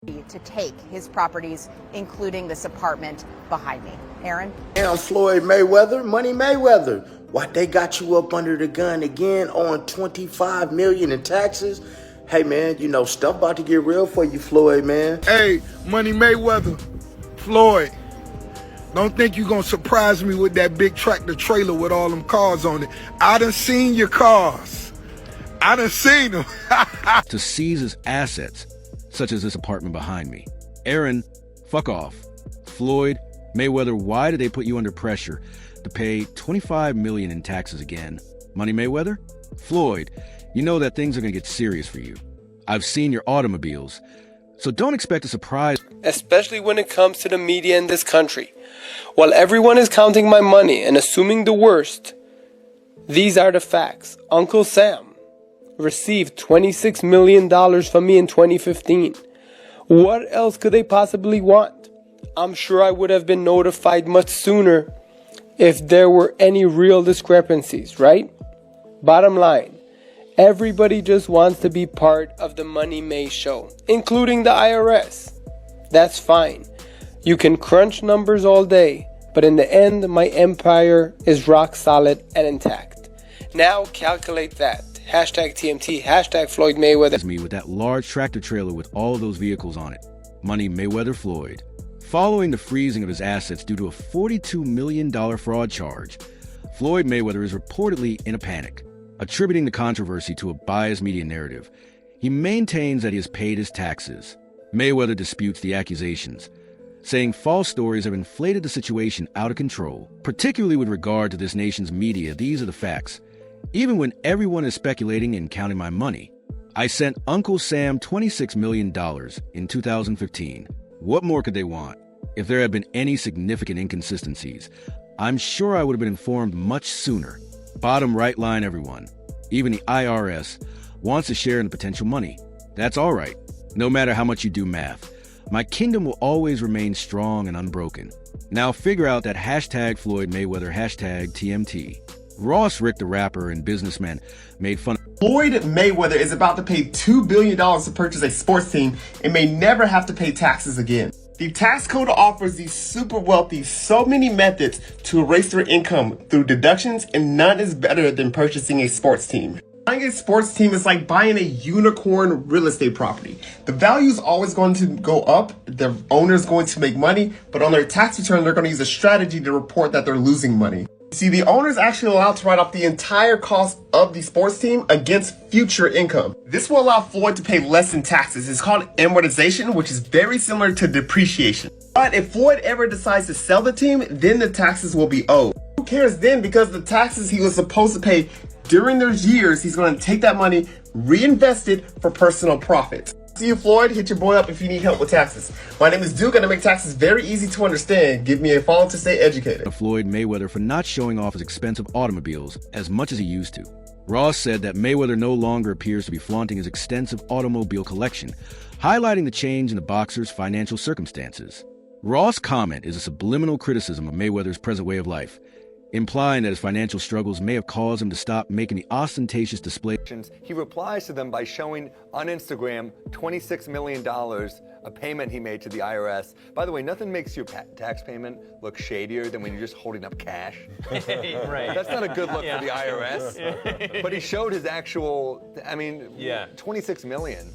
to take his properties, including this apartment behind me. Aaron? Damn, Floyd Mayweather, Money Mayweather. What, they got you up under the gun again on $25 million in taxes? Hey, man, you know, stuff about to get real for you, Floyd, man. Hey, Money Mayweather, Floyd, don't think you gonna surprise me with that big tractor trailer with all them cars on it. I done seen your cars. I done seen them. To seize his assets, such as this apartment behind me. Aaron, fuck off. Floyd Mayweather, why did they put you under pressure to pay $25 million in taxes again? Money Mayweather? Floyd, you know that things are gonna get serious for you. I've seen your automobiles, so don't expect a surprise. Especially when it comes to the media in this country. While everyone is counting my money and assuming the worst, these are the facts. Uncle Sam received $26 million from me in 2015. What else could they possibly want? I'm sure I would have been notified much sooner if there were any real discrepancies, right? Bottom line, everybody just wants to be part of the Money May show, including the IRS. That's fine. You can crunch numbers all day, but in the end, my empire is rock solid and intact. Now calculate that. Hashtag TMT, hashtag Floyd Mayweather. Me with that large tractor trailer with all of those vehicles on it. Money Mayweather Floyd. Following the freezing of his assets due to a $42 million fraud charge, Floyd Mayweather is reportedly in a panic, attributing the controversy to a biased media narrative. He maintains that he has paid his taxes. Mayweather disputes the accusations, saying false stories have inflated the situation out of control. Particularly with regard to this nation's media, these are the facts. Even when everyone is speculating and counting my money, I sent Uncle Sam $26 million in 2015. What more could they want? If there had been any significant inconsistencies, I'm sure I would have been informed much sooner. Bottom right line, everyone. Even the IRS wants to share in the potential money. That's all right, no matter how much you do math. My kingdom will always remain strong and unbroken. Now figure out that hashtag Floyd Mayweather, hashtag TMT. Ross Rick, the rapper and businessman, made fun. Floyd Mayweather is about to pay $2 billion to purchase a sports team and may never have to pay taxes again. The tax code offers these super wealthy so many methods to erase their income through deductions, and none is better than purchasing a sports team. Buying a sports team is like buying a unicorn real estate property. The value is always going to go up, the owner is going to make money, but on their tax return, they're going to use a strategy to report that they're losing money. See, the owner is actually allowed to write off the entire cost of the sports team against future income. This will allow Floyd to pay less in taxes. It's called amortization, which is very similar to depreciation. But if Floyd ever decides to sell the team, then the taxes will be owed. Who cares then? Because the taxes he was supposed to pay during those years, he's going to take that money, reinvest it for personal profit. See you, Floyd. Hit your boy up if you need help with taxes. My name is Duke, and I make taxes very easy to understand. Give me a follow to stay educated. Floyd Mayweather for not showing off his expensive automobiles as much as he used to. Ross said that Mayweather no longer appears to be flaunting his extensive automobile collection, highlighting the change in the boxer's financial circumstances. Ross' comment is a subliminal criticism of Mayweather's present way of life, implying that his financial struggles may have caused him to stop making the ostentatious display. He replies to them by showing on Instagram $26 million, a payment he made to the IRS. By the way, nothing makes your tax payment look shadier than when you're just holding up cash. Right. That's not a good look for the IRS. But he showed his actual, I mean, $26 million.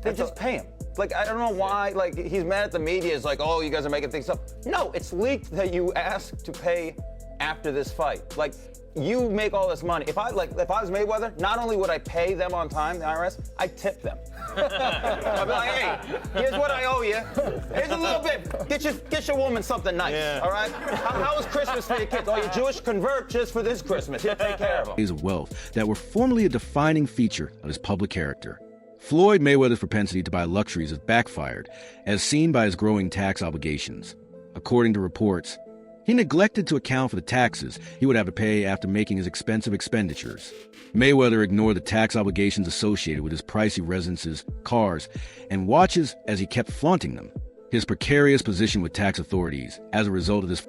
They just pay him. Like, I don't know why, like, he's mad at the media. It's like, oh, you guys are making things up. No, it's leaked that you asked to pay after this fight. Like, you make all this money. If I was Mayweather, not only would I pay them on time, the IRS, I'd tip them. I'd be like, hey, here's what I owe you. Here's a little bit. Get your woman something nice, all right? How was Christmas for your kids? Oh, you're Jewish? Convert just for this Christmas. He'll take care of them. Of wealth that were formerly a defining feature of his public character. Floyd Mayweather's propensity to buy luxuries has backfired, as seen by his growing tax obligations. According to reports, he neglected to account for the taxes he would have to pay after making his expensive expenditures. Mayweather ignored the tax obligations associated with his pricey residences, cars, and watches as he kept flaunting them. His precarious position with tax authorities as a result of this.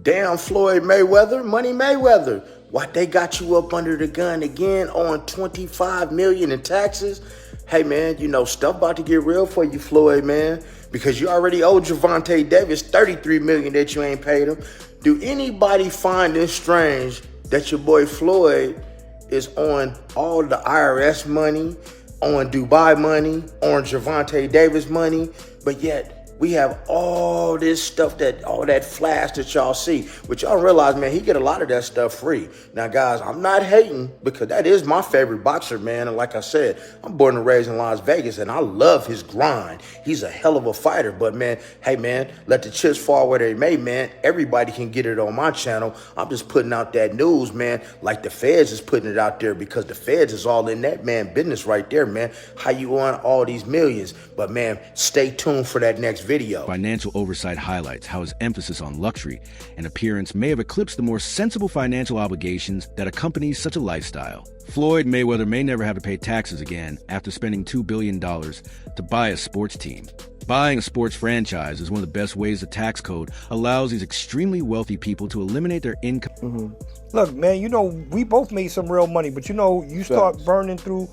Damn, Floyd Mayweather, Money Mayweather. What, they got you up under the gun again on $25 million in taxes? Hey, man, you know, stuff about to get real for you, Floyd, man, because you already owe Javante Davis $33 million that you ain't paid him. Do anybody find this strange that your boy Floyd is on all the IRS money, on Dubai money, on Javante Davis money, but yet we have all this stuff, all that flash that y'all see, but y'all realize, man, he get a lot of that stuff free. Now, guys, I'm not hating because that is my favorite boxer, man. And like I said, I'm born and raised in Las Vegas, and I love his grind. He's a hell of a fighter. But, man, hey, man, let the chips fall where they may, man. Everybody can get it on my channel. I'm just putting out that news, man, like the feds is putting it out there, because the feds is all in that, man, business right there, man. How you want all these millions? But, man, stay tuned for that next video. Financial oversight highlights how his emphasis on luxury and appearance may have eclipsed the more sensible financial obligations that accompany such a lifestyle. Floyd Mayweather may never have to pay taxes again after spending $2 billion to buy a sports team. Buying a sports franchise is one of the best ways the tax code allows these extremely wealthy people to eliminate their income. Look, man, you know, we both made some real money, but you know, you start burning through,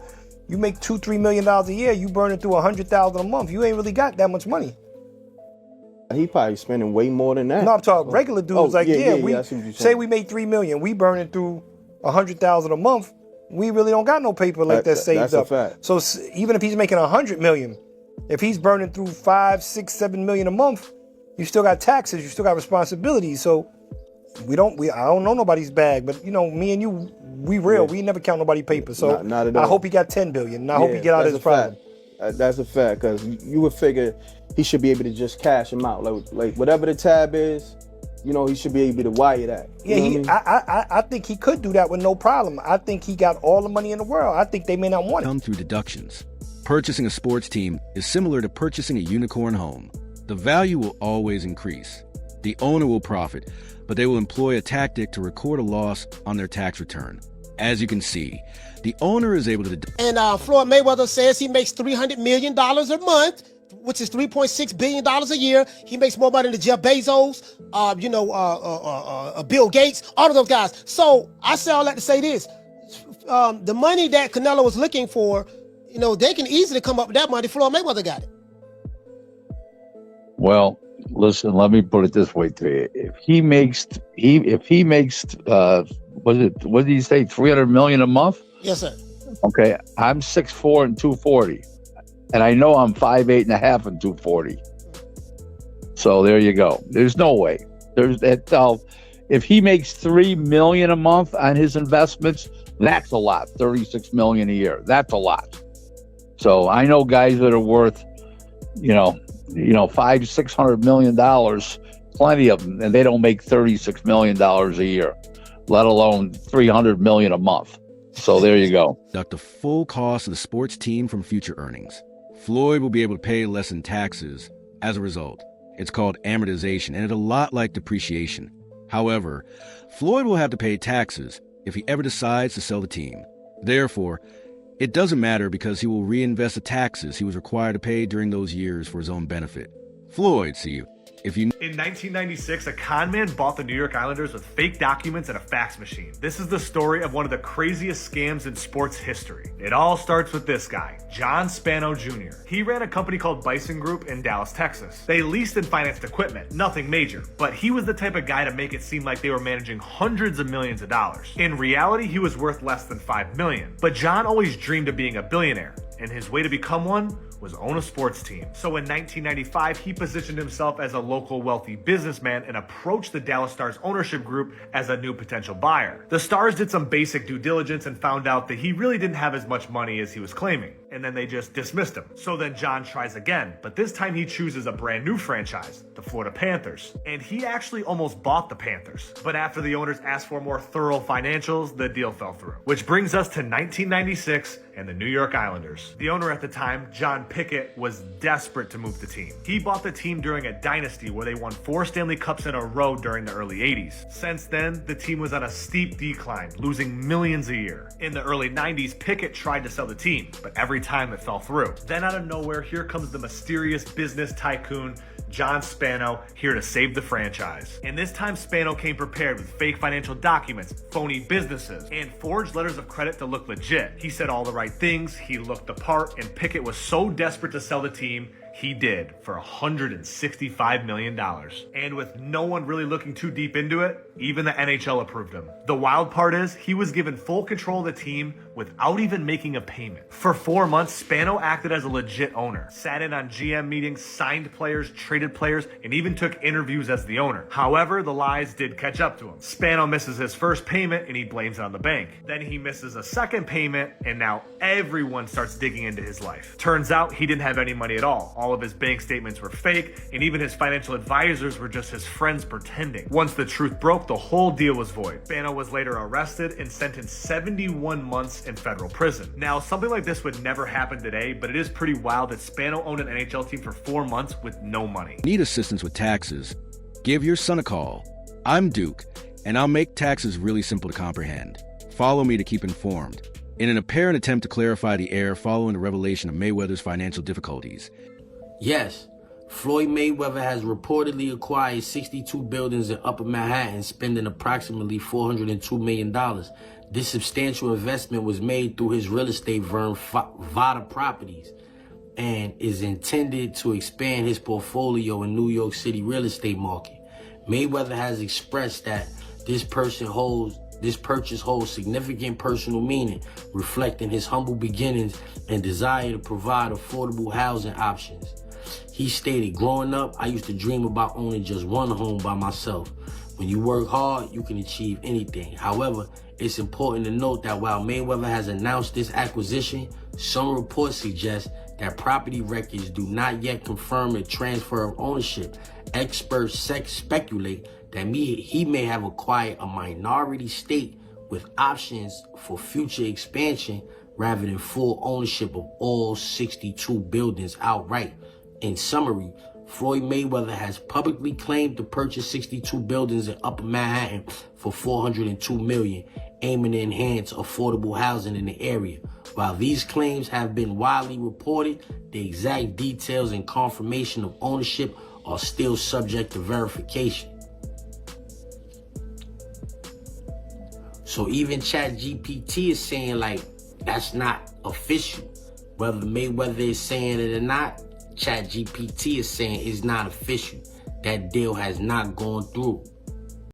you make $2-3 million a year, you burning through $100,000 a month. You ain't really got that much money. He probably spending way more than that. No, I'm talking regular dudes. I see what say you're saying. we made $3 million, we burning through $100,000 a month. We really don't got no paper like that saved that's up. a fact. So even if he's making $100 million, if he's burning through $5, $6, $7 million a month, you still got taxes, you still got responsibilities. So I don't know nobody's bag, but you know, me and you, we real. We never count nobody's paper. So not at all. I hope he got $10 billion. And I hope he get out of his problem. That's a fact, because you would figure he should be able to just cash him out. Like whatever the tab is, you know, he should be able to wire that. I think he could do that with no problem. I think he got all the money in the world. I think they may not want it. Come through deductions. Purchasing a sports team is similar to purchasing a unicorn home. The value will always increase. The owner will profit, but they will employ a tactic to record a loss on their tax return. As you can see, the owner is able to And Floyd Mayweather says he makes $300 million a month, which is $3.6 billion a year. He makes more money than Jeff Bezos, Bill Gates, all of those guys. So I say all that to say this. The money that Canelo was looking for, you know, they can easily come up with that money. Floyd Mayweather got it. Well, listen, let me put it this way to you. If he makes what did he say, $300 million a month? Yes, sir. Okay, I'm 6'4" and 240. And I know I'm 5'8" and a half and 240. So there you go. There's no way. There's that. If he makes $3 million a month on his investments, that's a lot. $36 million a year. That's a lot. So I know guys that are worth, $500-600 million, plenty of them, and they don't make $36 million a year, let alone $300 million a month. So there you go. Deduct the full cost of the sports team from future earnings. Floyd will be able to pay less in taxes as a result. It's called amortization, and it's a lot like depreciation. However, Floyd will have to pay taxes if he ever decides to sell the team. Therefore, it doesn't matter because he will reinvest the taxes he was required to pay during those years for his own benefit. Floyd, see you. In 1996, a con man bought the New York Islanders with fake documents and a fax machine. This is the story of one of the craziest scams in sports history. It all starts with this guy, John Spano Jr. He ran a company called Bison Group in Dallas, Texas. They leased and financed equipment, nothing major, but he was the type of guy to make it seem like they were managing hundreds of millions of dollars. In reality, he was worth less than $5 million. But John always dreamed of being a billionaire, and his way to become one was own a sports team. So in 1995, he positioned himself as a local wealthy businessman and approached the Dallas Stars ownership group as a new potential buyer. The Stars did some basic due diligence and found out that he really didn't have as much money as he was claiming, and then they just dismissed him. So then John tries again, but this time he chooses a brand new franchise, the Florida Panthers, and he actually almost bought the Panthers. But after the owners asked for more thorough financials, the deal fell through. Which brings us to 1996 and the New York Islanders. The owner at the time, John Pickett was desperate to move the team. He bought the team during a dynasty where they won 4 Stanley Cups in a row during the early 80s. Since then, the team was on a steep decline, losing millions a year. In the early 90s, Pickett tried to sell the team, but every time it fell through. Then out of nowhere, here comes the mysterious business tycoon, John Spano, here to save the franchise. And this time Spano came prepared with fake financial documents, phony businesses, and forged letters of credit to look legit. He said all the right things, he looked the part, and Pickett was so desperate to sell the team, he did for $165 million. And with no one really looking too deep into it, even the NHL approved him. The wild part is, he was given full control of the team without even making a payment. For 4 months, Spano acted as a legit owner, sat in on GM meetings, signed players, traded players, and even took interviews as the owner. However, the lies did catch up to him. Spano misses his first payment and he blames it on the bank. Then he misses a second payment and now everyone starts digging into his life. Turns out he didn't have any money at all. All of his bank statements were fake, and even his financial advisors were just his friends pretending. Once the truth broke, the whole deal was void. Spano was later arrested and sentenced 71 months in federal prison. Now, something like this would never happen today, but it is pretty wild that Spano owned an NHL team for 4 months with no money. Need assistance with taxes? Give your son a call. I'm Duke, and I'll make taxes really simple to comprehend. Follow me to keep informed. In an apparent attempt to clarify the air following the revelation of Mayweather's financial difficulties. Yes, Floyd Mayweather has reportedly acquired 62 buildings in Upper Manhattan, spending approximately $402 million. This substantial investment was made through his real estate firm, Vada Properties, and is intended to expand his portfolio in New York City real estate market. Mayweather has expressed that this purchase holds significant personal meaning, reflecting his humble beginnings and desire to provide affordable housing options. He stated, "Growing up, I used to dream about owning just one home by myself. When you work hard, you can achieve anything. However, it's important to note that while Mayweather has announced this acquisition, some reports suggest that property records do not yet confirm a transfer of ownership. Experts speculate that he may have acquired a minority stake with options for future expansion rather than full ownership of all 62 buildings outright. In summary, Floyd Mayweather has publicly claimed to purchase 62 buildings in Upper Manhattan for $402 million, aiming to enhance affordable housing in the area. While these claims have been widely reported, the exact details and confirmation of ownership are still subject to verification. So even ChatGPT is saying, like, that's not official. Whether Mayweather is saying it or not, ChatGPT is saying it's not official. That deal has not gone through.